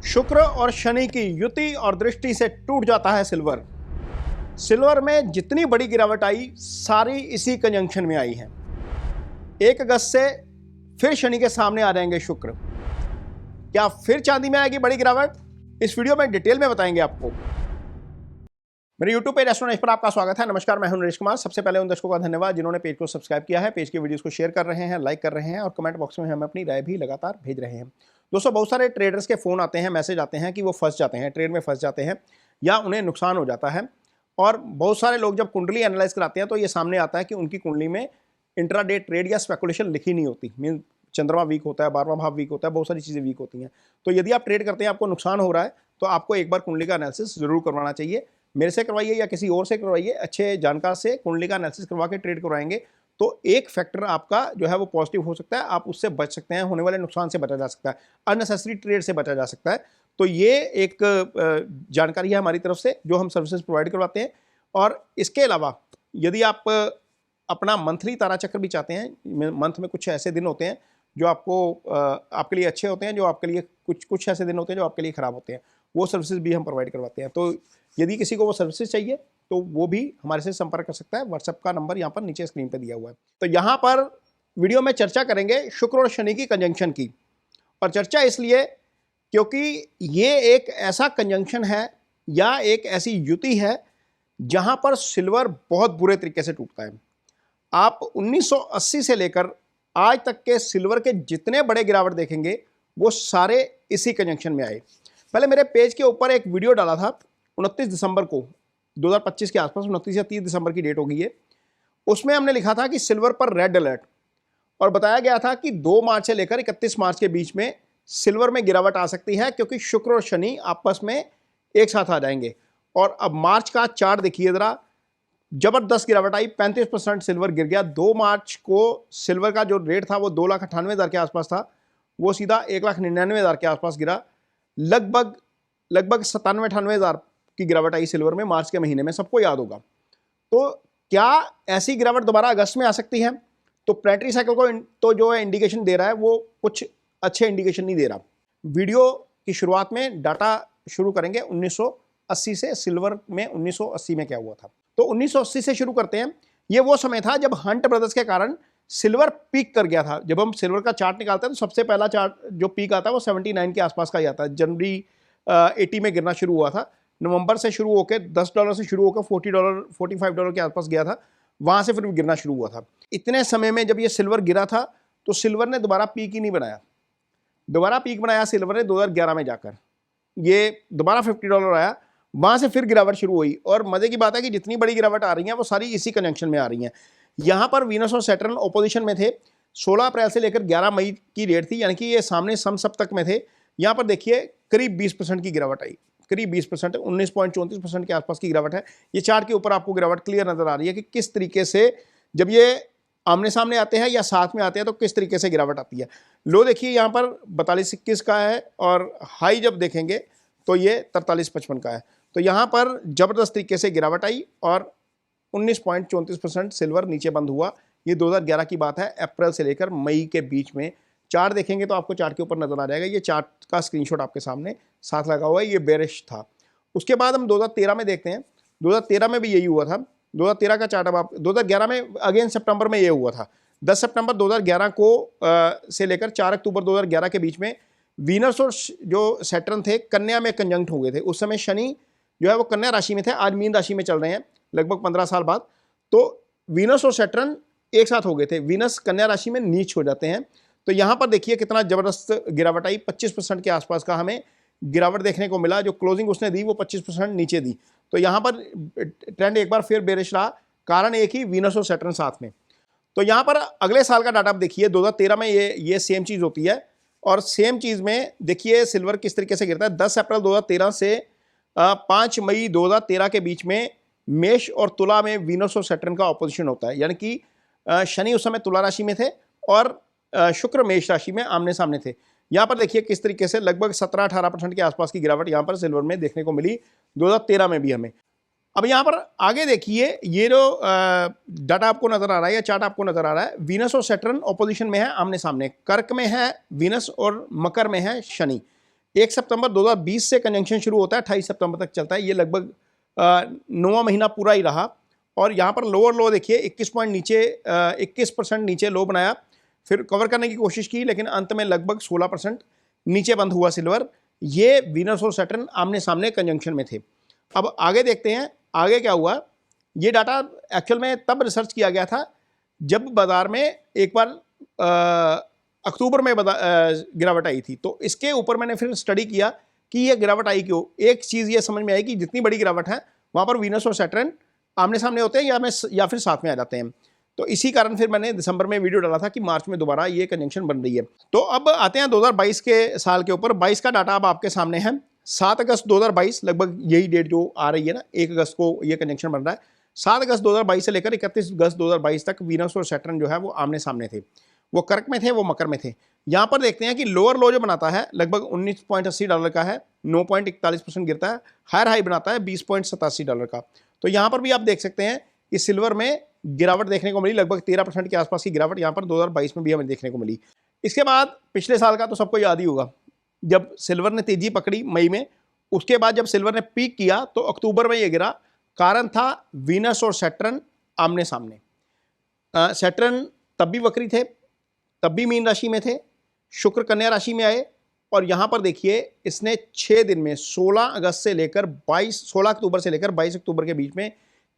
शुक्र और शनि की युति और दृष्टि से टूट जाता है सिल्वर। सिल्वर में जितनी बड़ी गिरावट आई सारी इसी कंजंक्शन में आई है। 1 अगस्त से फिर शनि के सामने आ जाएंगे शुक्र। क्या फिर चांदी में आएगी बड़ी गिरावट? इस वीडियो में डिटेल में बताएंगे आपको। मेरे यूट्यूब पेज एस्ट्रोनॉइज पर आपका स्वागत है। नमस्कार, मैं हूं नरेश कुमार। सबसे पहले उन दर्शकों का धन्यवाद जिन्होंने पेज को सब्सक्राइब किया है, पेज की वीडियोस को शेयर कर रहे हैं, लाइक कर रहे हैं और कमेंट बॉक्स में हमें अपनी राय भी लगातार भेज रहे हैं। दोस्तों, बहुत सारे ट्रेडर्स के फ़ोन आते हैं, मैसेज आते हैं कि वो फंस जाते हैं, ट्रेड में फंस जाते हैं या उन्हें नुकसान हो जाता है। और बहुत सारे लोग जब कुंडली एनालाइज कराते हैं तो ये सामने आता है कि उनकी कुंडली में इंट्राडे ट्रेड या स्पेकुलेशन लिखी नहीं होती। मीन चंद्रमा वीक होता है, 12वां भाव वीक होता है, बहुत सारी चीज़ें वीक होती हैं। तो यदि आप ट्रेड करते हैं, आपको नुकसान हो रहा है, तो आपको एक बार कुंडली का एनालिसिस जरूर करवाना चाहिए। मेरे से करवाइए या किसी और से करवाइए, अच्छे जानकार से कुंडली का एनालिसिस करवा के ट्रेड करवाएंगे तो एक फैक्टर आपका जो है वो पॉजिटिव हो सकता है, आप उससे बच सकते हैं, होने वाले नुकसान से बचा जा सकता है, अननेसेसरी ट्रेड से बचा जा सकता है। तो ये एक जानकारी है हमारी तरफ से जो हम सर्विसेज प्रोवाइड करवाते हैं। और इसके अलावा यदि आप अपना मंथली तारा चक्र भी चाहते हैं, मंथ में कुछ ऐसे दिन होते हैं जो आपके लिए अच्छे होते हैं, जो आपके लिए कुछ ऐसे दिन होते हैं जो आपके लिए ख़राब होते हैं, वो सर्विसेज भी हम प्रोवाइड करवाते हैं। तो यदि किसी को वो सर्विसेज चाहिए तो वो भी हमारे से संपर्क कर सकता है। व्हाट्सएप का नंबर यहाँ पर नीचे स्क्रीन पर दिया हुआ है। तो यहाँ पर वीडियो में चर्चा करेंगे शुक्र और शनि की कंजंक्शन की। और चर्चा इसलिए क्योंकि ये एक ऐसा कंजंक्शन है या एक ऐसी युति है जहाँ पर सिल्वर बहुत बुरे तरीके से टूटता है। आप 1980 से लेकर आज तक के सिल्वर के जितने बड़े गिरावट देखेंगे वो सारे इसी कंजंक्शन में आए। पहले मेरे पेज के ऊपर एक वीडियो डाला था 29 दिसंबर को 2025 के आसपास, 29 या 30 दिसंबर की डेट होगी ये। उसमें हमने लिखा था कि सिल्वर पर रेड अलर्ट, और बताया गया था कि 2 मार्च से लेकर 31 मार्च के बीच में सिल्वर में गिरावट आ सकती है क्योंकि शुक्र और शनि आपस में एक साथ आ जाएंगे। और अब मार्च का चार्ट देखिए ज़रा, जबरदस्त गिरावट आई, 35% सिल्वर गिर गया। 2 मार्च को सिल्वर का जो रेट था वो 2,98,000 के आसपास था, वो सीधा 1,99,000 के आसपास गिरा। लगभग 97-98,000 की गिरावट आई सिल्वर में मार्च के महीने में, सबको याद होगा। तो क्या ऐसी गिरावट दोबारा अगस्त में आ सकती है? तो प्लेनेटरी साइकिल को तो जो है इंडिकेशन दे रहा है वो कुछ अच्छे इंडिकेशन नहीं दे रहा। वीडियो की शुरुआत में डाटा शुरू करेंगे 1980 से, सिल्वर में 1980 में क्या हुआ था। तो 1980 से शुरू करते हैं। ये वो समय था जब हंट ब्रदर्स के कारण सिल्वर पीक कर गया था। जब हम सिल्वर का चार्ट निकालते हैं तो सबसे पहला चार्ट जो पीक आता है वो 79 के आसपास का ही आता है। जनवरी 80 में गिरना शुरू हुआ था। नवंबर से शुरू होकर $10 से शुरू होकर $40 $45 के आसपास गया था, वहाँ से फिर गिरना शुरू हुआ था। इतने समय में जब ये सिल्वर गिरा था तो सिल्वर ने दोबारा पीक ही नहीं बनाया। दोबारा पीक बनाया सिल्वर ने 2011 में जाकर, ये दोबारा $50 आया, वहाँ से फिर गिरावट शुरू हुई। और मज़े की बात है कि जितनी बड़ी गिरावट आ रही है वो सारी इसी कनेक्शन में आ रही हैं। यहाँ पर वीनस और सैटर्न ऑपोजिशन में थे। 16 अप्रैल से लेकर 11 मई की डेट थी, यानी कि ये सामने समसप्तक में थे। यहाँ पर देखिए करीब 20% की गिरावट आई, करीब 20%, 19.34% के आसपास की गिरावट है। ये चार्ट के ऊपर आपको गिरावट क्लियर नजर आ रही है कि किस तरीके से जब ये आमने सामने आते हैं या साथ में आते हैं तो किस तरीके से गिरावट आती है। लो देखिए यहाँ पर 42-21 का है और हाई जब देखेंगे तो ये 43-55 का है। तो यहाँ पर जबरदस्त तरीके से गिरावट आई और 19.34% सिल्वर नीचे बंद हुआ। ये 2011 की बात है, अप्रैल से लेकर मई के बीच में। चार्ट देखेंगे तो आपको चार्ट के ऊपर नजर आ जाएगा। ये चार्ट का स्क्रीनशॉट आपके सामने साथ लगा हुआ है, ये बेरिश था। उसके बाद हम 2013 में देखते हैं। 2013 में भी यही हुआ था। 2013 का चार्ट अब आप 2011 में अगेन सितंबर में ये हुआ था। 10 सितंबर 2011 को से लेकर 4 अक्टूबर 2011 के बीच में वीनस और जो सैटर्न थे कन्या में कंजंक्ट हो गए थे। उस समय शनि जो है वो कन्या राशि में थे, आज मीन राशि में चल रहे हैं लगभग 15 साल बाद। तो वीनस और सैटर्न एक साथ हो गए थे। वीनस कन्या राशि में नीच हो जाते हैं। तो यहाँ पर देखिए कितना जबरदस्त गिरावट आई, 25% के आसपास का हमें गिरावट देखने को मिला। जो क्लोजिंग उसने दी वो 25% नीचे दी। तो यहाँ पर ट्रेंड एक बार फिर बेरिश रहा, कारण एक ही, वीनस और सैटर्न साथ में। तो यहाँ पर अगले साल का डाटा आप देखिए, 2013 में ये सेम चीज़ होती है। और सेम चीज़ में देखिए सिल्वर किस तरीके से गिरता है। 10 अप्रैल 2013 से 5 मई 2013 के बीच में मेष और तुला में वीनस और सैटर्न का ऑपोजिशन होता है, यानी कि शनि उस समय तुला राशि में थे और शुक्र मेष राशि में आमने सामने थे। यहाँ पर देखिए किस तरीके से लगभग 17-18% के आसपास की गिरावट यहाँ पर सिल्वर में देखने को मिली 2013 में भी हमें। अब यहाँ पर आगे देखिए, ये जो डाटा आपको नजर आ रहा है या चार्ट आपको नजर आ रहा है, वीनस और सैटर्न ऑपोजिशन में है, आमने सामने। कर्क में है वीनस और मकर में है शनि। 1 सितंबर 2020 से कंजंक्शन शुरू होता है, 28 सितंबर तक चलता है। ये लगभग 9वां महीना पूरा ही रहा। और यहाँ पर लोअर लो देखिए 21 पॉइंट नीचे 21% नीचे लो बनाया, फिर कवर करने की कोशिश की, लेकिन अंत में लगभग 16% नीचे बंद हुआ सिल्वर। ये वीनस और सैटर्न आमने सामने कंजंक्शन में थे। अब आगे देखते हैं आगे क्या हुआ। ये डाटा एक्चुअल में तब रिसर्च किया गया था जब बाजार में एक बार अक्टूबर में गिरावट आई थी। तो इसके ऊपर मैंने फिर स्टडी किया कि ये गिरावट आई क्यों। एक चीज़ ये समझ में आई कि जितनी बड़ी गिरावट है वहाँ पर वीनस और सैटर्न आमने सामने होते हैं या फिर साथ में आ जाते हैं। तो इसी कारण फिर मैंने दिसंबर में वीडियो डाला था कि मार्च में दोबारा ये कंजंक्शन बन रही है। तो अब आते हैं 2022 के साल के ऊपर। 22 का डाटा अब आपके सामने है। 7 अगस्त 2022 लगभग यही डेट जो आ रही है ना, 1 अगस्त को ये कंजंक्शन बन रहा है। 7 अगस्त 2022 से लेकर 31 अगस्त 2022 तक वीनस और सैटर्न जो है वो आमने सामने थे। वो कर्क में थे, वो मकर में थे। यहाँ पर देखते हैं कि लोअर लो जो बनाता है लगभग $19.80 का है, 9.41% गिरता है। हायर हाई बनाता है $20.87 का। तो यहाँ पर भी आप देख सकते हैं कि सिल्वर में गिरावट देखने को मिली, लगभग 13% के आसपास की गिरावट यहाँ पर 2022 में भी हमें देखने को मिली। इसके बाद पिछले साल का तो सबको याद ही होगा, जब सिल्वर ने तेजी पकड़ी मई में, उसके बाद जब सिल्वर ने पीक किया तो अक्टूबर में ये गिरा। कारण था वीनस और सैटर्न आमने सामने। सैटर्न तब भी वक्री थे, तब भी मीन राशि में थे, शुक्र कन्या राशि में आए। और यहाँ पर देखिए इसने 6 दिन में 16 अगस्त से लेकर 16 अक्टूबर से लेकर 22 अक्टूबर के बीच में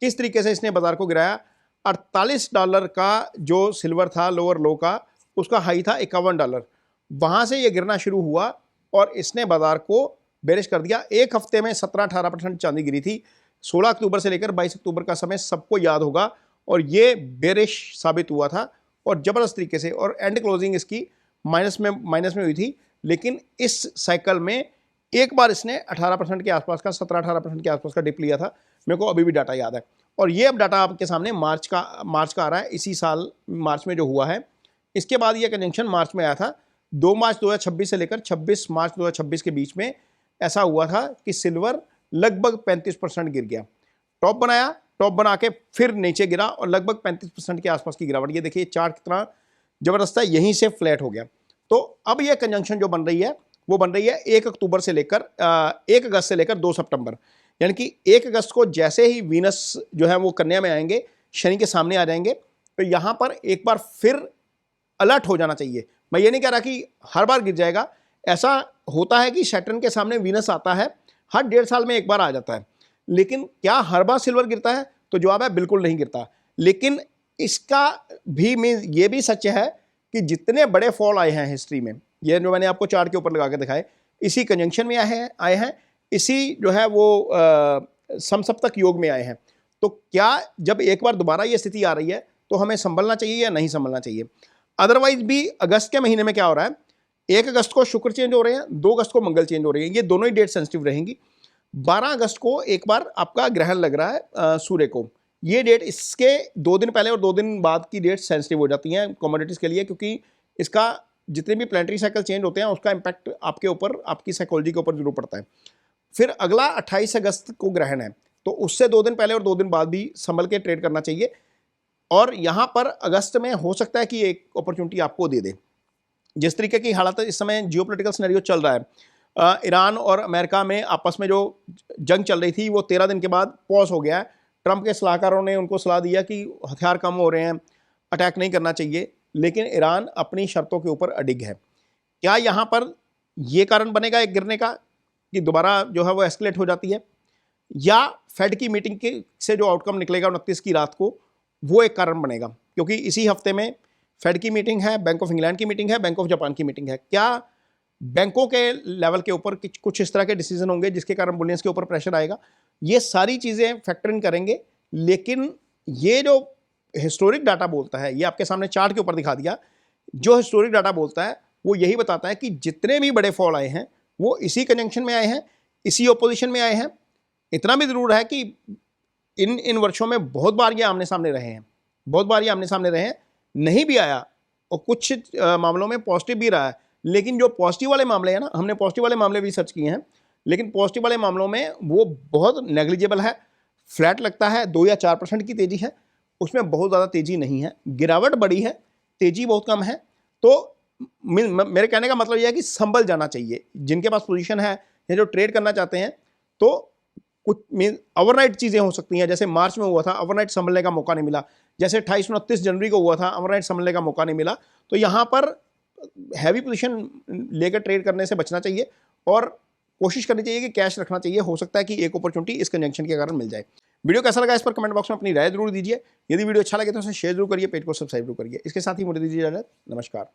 किस तरीके से इसने बाजार को गिराया। $48 का जो सिल्वर था लोअर लो का, उसका हाई था $51। वहाँ से ये गिरना शुरू हुआ और इसने बाजार को बेरिश कर दिया। एक हफ्ते में 17-18% चांदी गिरी थी। 16 अक्टूबर से लेकर 22 अक्टूबर का समय सबको याद होगा और ये बेरिश साबित हुआ था और ज़बरदस्त तरीके से। और एंड क्लोजिंग इसकी माइनस में हुई थी। लेकिन इस साइकिल में एक बार इसने 18% के आसपास का 17-18% के आसपास का डिप लिया था। मेरे को अभी भी डाटा याद है। और ये अब डाटा आपके सामने मार्च का आ रहा है, इसी साल मार्च में जो हुआ है। इसके बाद ये कंजंक्शन मार्च में आया था। 2 मार्च 2026 से लेकर 26 मार्च 2026 के बीच में ऐसा हुआ था कि सिल्वर लगभग 35% गिर गया। टॉप बनाया, टॉप बना के फिर नीचे गिरा और लगभग 35% के आसपास की गिरावट। ये देखिए चार्ट कितना ज़बरदस्त है, यहीं से फ्लैट हो गया। तो अब ये कंजंक्शन जो बन रही है वो बन रही है 1 अक्टूबर से लेकर 1 अगस्त से लेकर 2 सितंबर। यानी कि 1 अगस्त को जैसे ही वीनस जो है वो कन्या में आएंगे, शनि के सामने आ जाएंगे, तो यहाँ पर एक बार फिर अलर्ट हो जाना चाहिए। मैं ये नहीं कह रहा कि हर बार गिर जाएगा। ऐसा होता है कि सैटर्न के सामने वीनस आता है, हर 1.5 साल में एक बार आ जाता है। लेकिन क्या हर बार सिल्वर गिरता है? तो जवाब है बिल्कुल नहीं गिरता। लेकिन इसका भी मीन ये भी सच है कि जितने बड़े फॉल आए हैं हिस्ट्री में, ये जो मैंने आपको चार्ट के ऊपर लगा के दिखाए, इसी कंजंक्शन में आए हैं, इसी जो है वो समसप्तक योग में आए हैं। तो क्या जब एक बार दोबारा ये स्थिति आ रही है तो हमें संभलना चाहिए या नहीं संभलना चाहिए? अदरवाइज भी अगस्त के महीने में क्या हो रहा है, 1 अगस्त को शुक्र चेंज हो रहे हैं, 2 अगस्त को मंगल चेंज हो रही है। ये दोनों ही डेट सेंसिटिव रहेंगी। 12 अगस्त को एक बार आपका ग्रहण लग रहा है सूर्य को। ये डेट, इसके 2 दिन पहले और 2 दिन बाद की डेट सेंसिटिव हो जाती हैं कमोडिटीज़ के लिए, क्योंकि इसका जितने भी प्लानिटरी साइकिल चेंज होते हैं उसका इम्पैक्ट आपके ऊपर, आपकी साइकोलॉजी के ऊपर जरूर पड़ता है। फिर अगला 28 अगस्त को ग्रहण है, तो उससे 2 दिन पहले और 2 दिन बाद भी संभल के ट्रेड करना चाहिए। और यहाँ पर अगस्त में हो सकता है कि एक अपॉर्चुनिटी आपको दे दे। जिस तरीके की हालात इस समय जियोपॉलिटिकल सिनेरियो चल रहा है, ईरान और अमेरिका में आपस में जो जंग चल रही थी वो 13 दिन के बाद पॉज हो गया है। ट्रंप के सलाहकारों ने उनको सलाह दिया कि हथियार कम हो रहे हैं, अटैक नहीं करना चाहिए, लेकिन ईरान अपनी शर्तों के ऊपर अडिग है। क्या यहाँ पर ये कारण बनेगा एक गिरने का कि दोबारा जो है वो एस्केलेट हो जाती है, या फेड की मीटिंग के से जो आउटकम निकलेगा 29 की रात को वो एक कारण बनेगा? क्योंकि इसी हफ्ते में फेड की मीटिंग है, बैंक ऑफ इंग्लैंड की मीटिंग है, बैंक ऑफ जापान की मीटिंग है। क्या बैंकों के लेवल के ऊपर कुछ इस तरह के डिसीजन होंगे जिसके कारण बुलियंस के ऊपर प्रेशर आएगा? ये सारी चीज़ें फैक्टर इन करेंगे। लेकिन ये जो हिस्टोरिक डाटा बोलता है, ये आपके सामने चार्ट के ऊपर दिखा दिया, जो हिस्टोरिक डाटा बोलता है वो यही बताता है कि जितने भी बड़े फॉल आए हैं वो इसी कंजंक्शन में आए हैं, इसी ऑपोजिशन में आए हैं। इतना भी ज़रूर है कि इन वर्षों में बहुत बार ये आमने सामने रहे हैं, बहुत बार ये आमने सामने रहे हैं, नहीं भी आया और कुछ मामलों में पॉजिटिव भी रहा है। लेकिन जो पॉजिटिव वाले मामले हैं ना, हमने पॉजिटिव वाले मामले भी सर्च किए हैं, लेकिन पॉजिटिव वाले मामलों में वो बहुत नेग्लिजिबल है, फ्लैट लगता है, 2 या 4% की तेज़ी है, उसमें बहुत ज़्यादा तेज़ी नहीं है। गिरावट बड़ी है, तेज़ी बहुत कम है। तो मेरे कहने का मतलब यह है कि संभल जाना चाहिए जिनके पास पोजीशन है या जो ट्रेड करना चाहते हैं। तो कुछ मीन ओवरनाइट चीज़ें हो सकती हैं, जैसे मार्च में हुआ था, ओवरनाइट संभलने का मौका नहीं मिला। जैसे 28-29 जनवरी को हुआ था, ओवरनाइट संभलने का मौका नहीं मिला। तो यहाँ पर हैवी पोजीशन लेकर ट्रेड करने से बचना चाहिए और कोशिश करनी चाहिए कि कैश रखना चाहिए। हो सकता है कि एक अपॉर्चुनिटी इस कंजंक्शन के कारण मिल जाए। वीडियो कैसा लगा इस पर कमेंट बॉक्स में अपनी राय जरूर दीजिए। यदि वीडियो अच्छा लगे तो उसे शेयर जरूर करिए, पेज को सब्सक्राइब जरूर करिए। इसके साथ ही मुझे दीजिए इजाजत। नमस्कार।